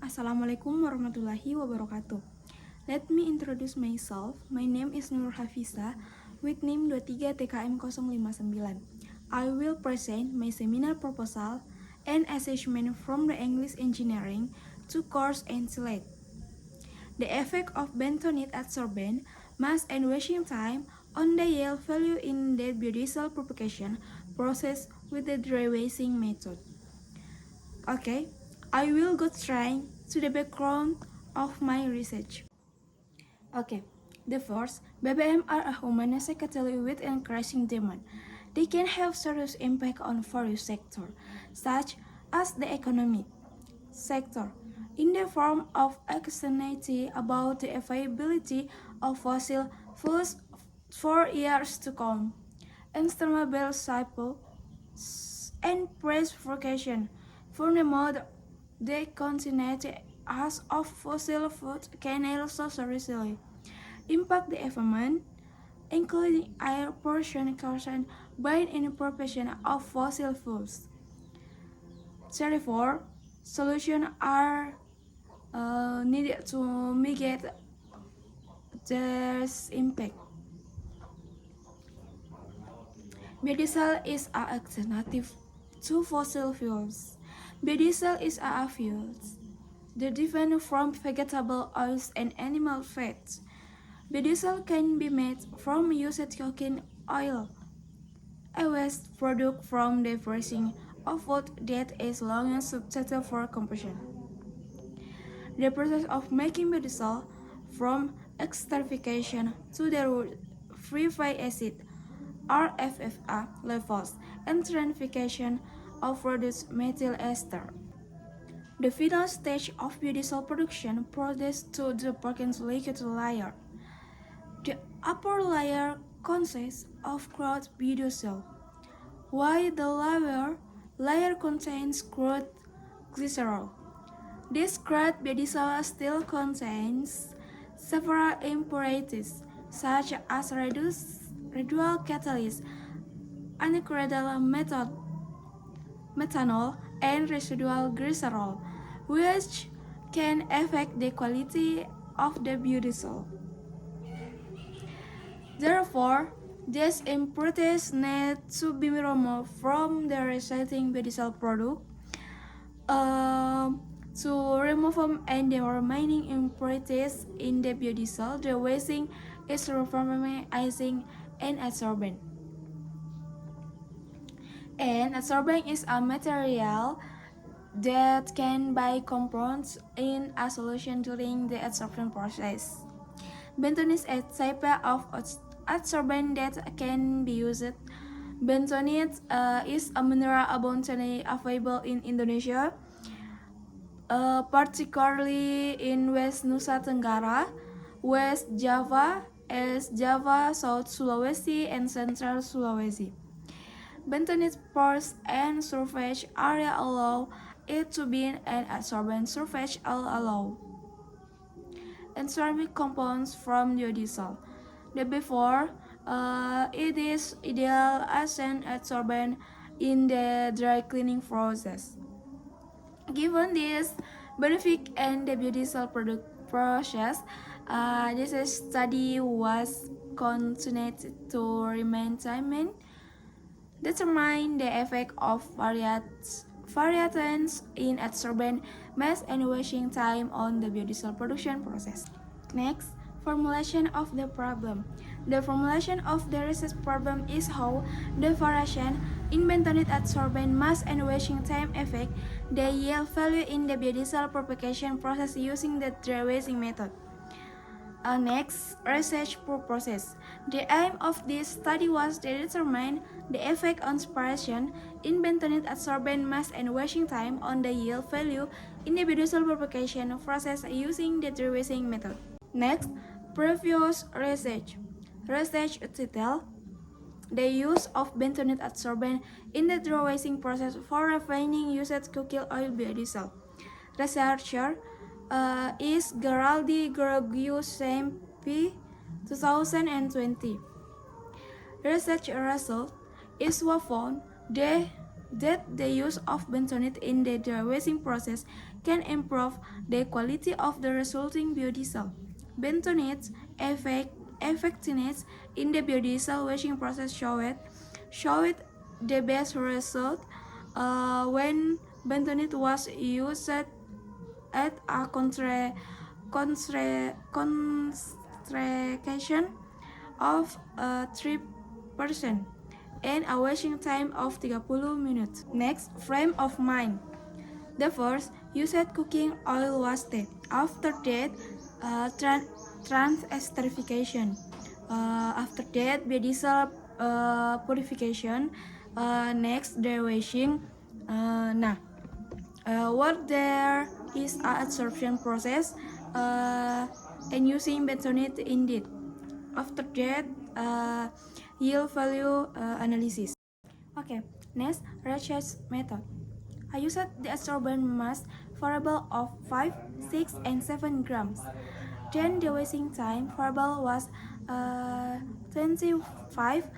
Assalamualaikum warahmatullahi wabarakatuh. Let me introduce myself. My name is Nur Hafiza with NIM 23TKM059. I will present my seminar proposal and assessment from the English Engineering to course and select. The effect of bentonite adsorbent, mass and washing time on the yield value in the biodiesel purification process with the dry washing method. Okay, I will go straight to the background of my research. Okay, the first, BBM are a humanistic category with increasing demand. They can have serious impact on various sectors, such as the economic sector, in the form of anxiety about the availability of fossil fuels for years to come, instable cycle, and price fluctuation. Furthermore, the continuity as of fossil fuels can also seriously impact the environment, including air pollution caused by an incorporation of fossil fuels. Therefore, solutions are needed to mitigate this impact. Biodiesel is an alternative to fossil fuels. Biodiesel is a fuel derived from vegetable oils and animal fats. Biodiesel can be made from used cooking oil, a waste product from the processing of food that is long substitute for combustion. The process of making biodiesel from esterification to the free fatty acid RFFA levels and transfication of produced methyl ester. The final stage of biodiesel production proceeds to the Perkins liquid layer. The upper layer consists of crude biodiesel, while the lower layer contains crude glycerol. This crude biodiesel still contains several impurities, such as residual catalyst, anhydride methanol, and residual glycerol, which can affect the quality of the biodiesel. Therefore, these impurities need to be removed from the resulting biodiesel product. To remove and the remaining impurities in the biodiesel, the wasting is reforming and adsorbent. And adsorbent is a material that can buy compounds in a solution during the adsorption process. Bentonite is a type of adsorbent that can be used. Bentonite is a mineral abundantly available in Indonesia, particularly in West Nusa Tenggara, West Java, East Java, South Sulawesi, and Central Sulawesi. Bentonite pores and surface area allow it to be an adsorbent surface allow ceramic compounds from biodiesel. Therefore, it is ideal as an adsorbent in the dry cleaning process. Given this benefit and the biodiesel product process, this study was continued to remain timely, determine the effect of variants in adsorbent mass and washing time on the biodiesel production process. Next, formulation of the problem. The formulation of the research problem is how the variation in bentonite adsorbent mass and washing time affect the yield value in the biodiesel purification process using the dry washing method. Next, research process. The aim of this study was to determine the effect on separation in bentonite adsorbent mass and washing time on the yield value in the biodiesel purification process using the dry washing method. Next, previous research. Research detail the use of bentonite adsorbent in the dry washing process for refining used cooking oil biodiesel. Researcher is Geraldi Georgius P. 2020. Research result is found that the use of bentonite in the dry washing process can improve the quality of the resulting biodiesel. Bentonite's effectiveness in the biodiesel washing process showed the best result when bentonite was used at a concentration of 3% and a washing time of 30 minutes. Next, frame of mind. The first, used cooking oil wasted. After that, trans-esterification. After that, biodiesel purification. Next, derivation. What there is a absorption process and using bentonite indeed. After that, yield value analysis. Okay, next, Raych's method. I used the absorbent mass variable of 5, 6, and 7 grams. Then the washing time variable was 25,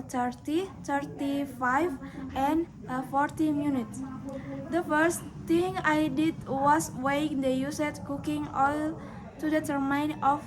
30, 35, and 40 minutes. The first thing I did was weigh the used cooking oil to determine of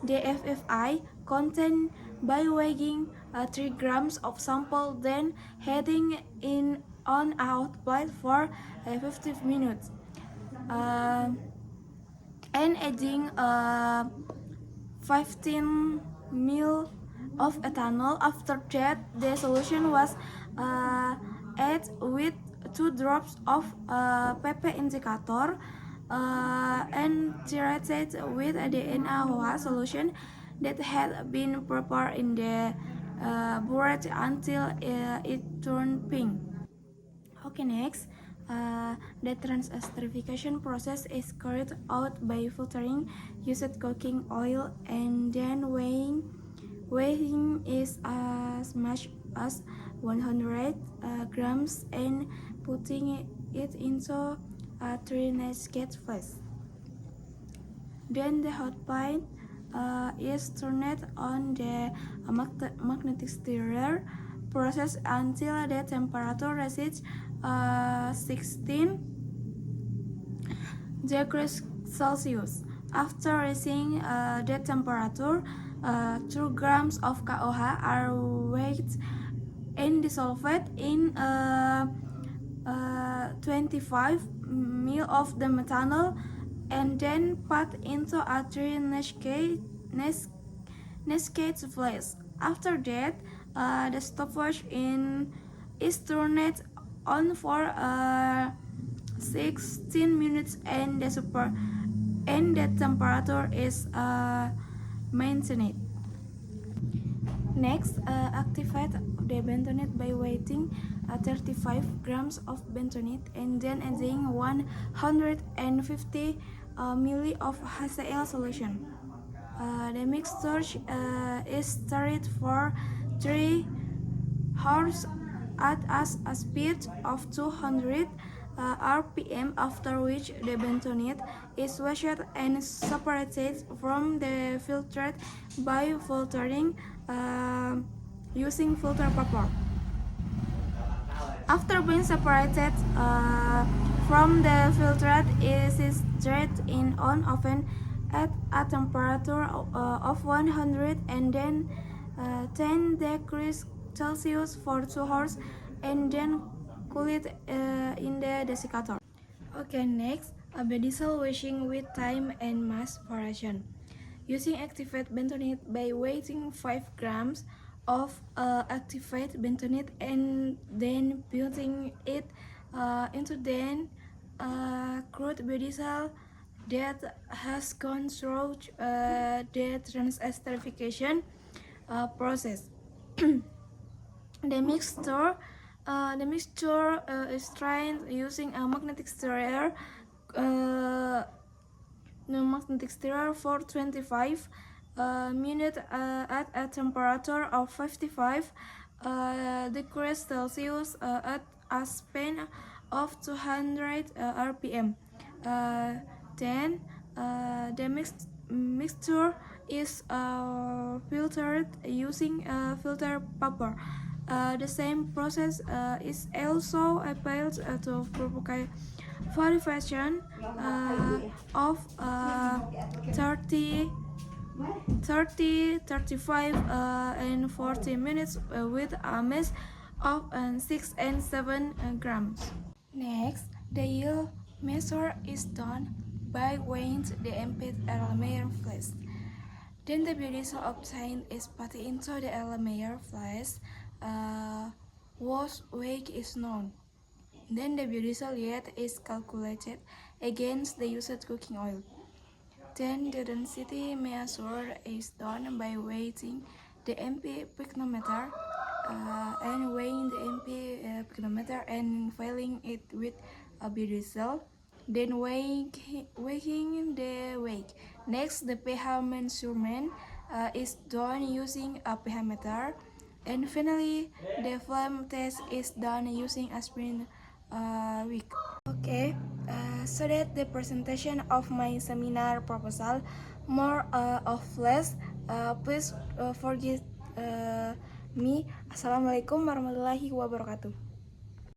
the FFI content by weighing 3 grams of sample, then heating in on a hot plate for 15 minutes and adding 15 ml of ethanol. After that, the solution was added with 2 drops of PP indicator and treated with the NaOH solution that had been prepared in the bread until it turned pink. Okay, next, the trans-esterification process is carried out by filtering used cooking oil and then weighing is as much as 100 grams and putting it into a 3-gauge flask. Then the hot plate is turned on the magnetic stirrer process until the temperature reaches 16 degrees Celsius. After reaching the temperature, 2 grams of KOH are weighed and dissolved in 25 ml of the methanol and then put into a 3-gauge flask. After that, the stopwatch is turned on for 16 minutes and the temperature is maintained. Next, activate the bentonite by weighing 35 grams of bentonite and then adding 150 ml of HCl solution. The mixture is stirred for 3 hours at a speed of 200 RPM, after which the bentonite is washed and separated from the filtrate by filtering using filter paper. After being separated from the filtrate, it is dried in an oven at a temperature of 100 and then 10 degrees Celsius for 2 hours and then cool it in the desiccator. Okay, next, a biodiesel washing with time and mass variation. Using activated bentonite by weighing 5 grams of activated bentonite and then putting it into the crude biodiesel that has gone through the trans-esterification process. The mixture is strained using a magnetic stirrer. For 25 minutes at a temperature of 55 degrees Celsius at a span of 200 RPM. Then the mixture is filtered using filter paper. The same process is also applied to for the version of 30, 35, and 40 minutes with a mass of 6 and 7 grams. Next, the yield measure is done by weighing the MP Erlenmeyer flask. Then the biodiesel obtained is put into the Erlenmeyer flask, whose weight is known. Then the biodiesel yield is calculated against the used cooking oil. Then the density measure is done by weighing the MP picnometer and weighing the MP picnometer and filling it with a biodiesel. Then weighing the weight. Next, the pH measurement is done using a pH meter. And finally, the flame test is done using aspirin wick. Okay, so that the presentation of my seminar proposal, more of less, please forgive me. Assalamualaikum warahmatullahi wabarakatuh.